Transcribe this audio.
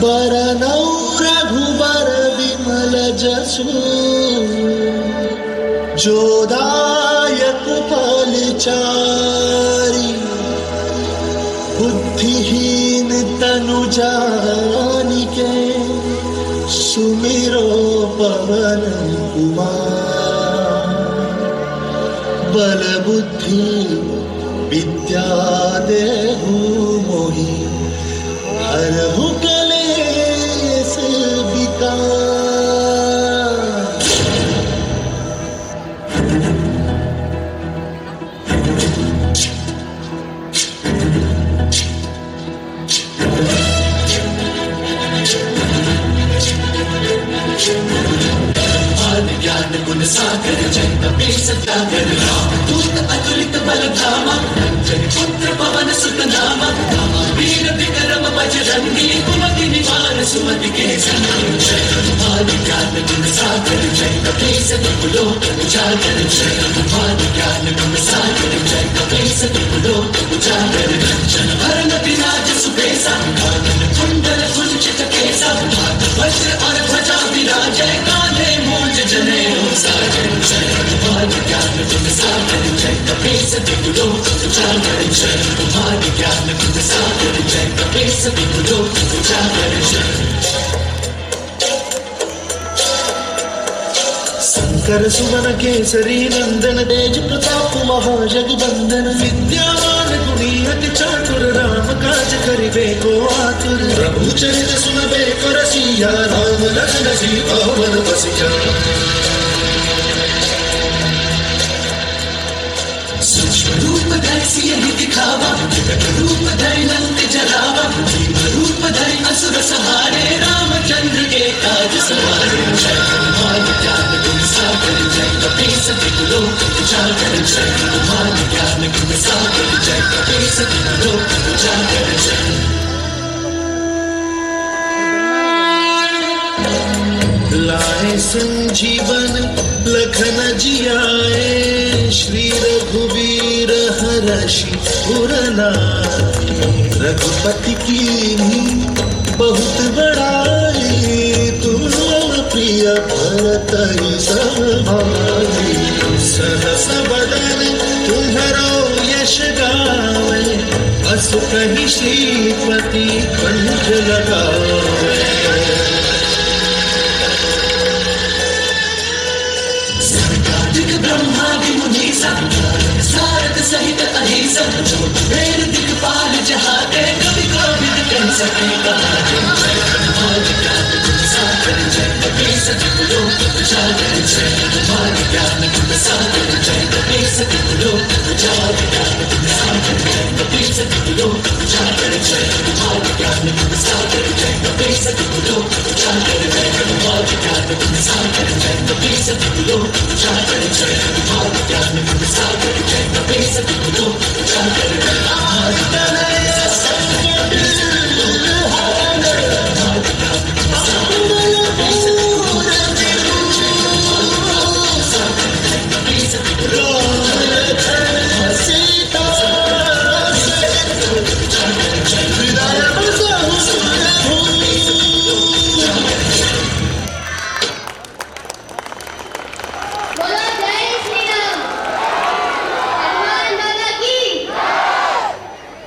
बरनौ रघुबर विमल जसु जोदायक फलचारी बुद्धिहीन तनु जानिके सुमिरो पवन कुमार। बल बुद्धि विद्या देहु मोहि हरहु कलेश विकार। ज्ञान गुण सागर जय कपी सत्यागर दूत अतुलित बल धामा अंजन पुत्र पवन सुत नामा वीर विक्रम बजरंगी कुमति निवार सुमति के संगी। ज्ञान गुण सागर जय कपी सतलोक उजागर जय ज्ञान गुण सागर जय कपी सतलोक उजागर भरण विराज सुबेसा कुंडल कुंचित केसा वज्र और ध्वजा विराजय कांधे मूंज जने सागर जय ज्ञान गुण सागर जय कपी सतलोक उजागर जय ज्ञान गुण सागर जय कपी सतलोक उजागर जय। शंकर सुमन केसरी नंदन तेज प्रताप महाजगबंदन विद्यावान गुणी अति चातुर राम काज करिबे को आतुर। प्रभु चरित सुनबे को रसिया राम लखन सीता मन बसिया। सूक्ष्म रूप धरि सियहि दिखावा विकट रूप धरि लंक जरावा भीम रूप धरि असुर सहारे रामचंद्र के काज सवारे। ज्ञान गुण सागर जय कपी सतलोक उजागर जय ज्ञान गुण सागर जय कपी सतलोक उजागर जय। लाए संजीवन लखन जियाए श्री रघुवीर हरषि पुरनाई। रघुपति की बहुत बड़ाई तुम प्रिय भरत ही सभाई। सहस बदन तुम्हारो यश गावे अस कहि श्रीपति कंठ लगावे। ब्रह्मादि मुनीसा सारद सहित अहिसा वेद दिक्पाल जहाते कवि कोविद कह सके कहाते। ज्ञान गुण सागर जय कपी सतलोक उजागर जय ज्ञान गुण सागर जय कपी सतलोक उजागर ज्ञान गुण सागर जय कपी सतलोक उजागर जय ज्ञान गुण सागर जय कपी सतलोक उजागर जय ज्ञान गुण सागर जय कपी सतलोक उजागर जय ज्ञान गुण सागर जय कपी सतलोक उजागर जय।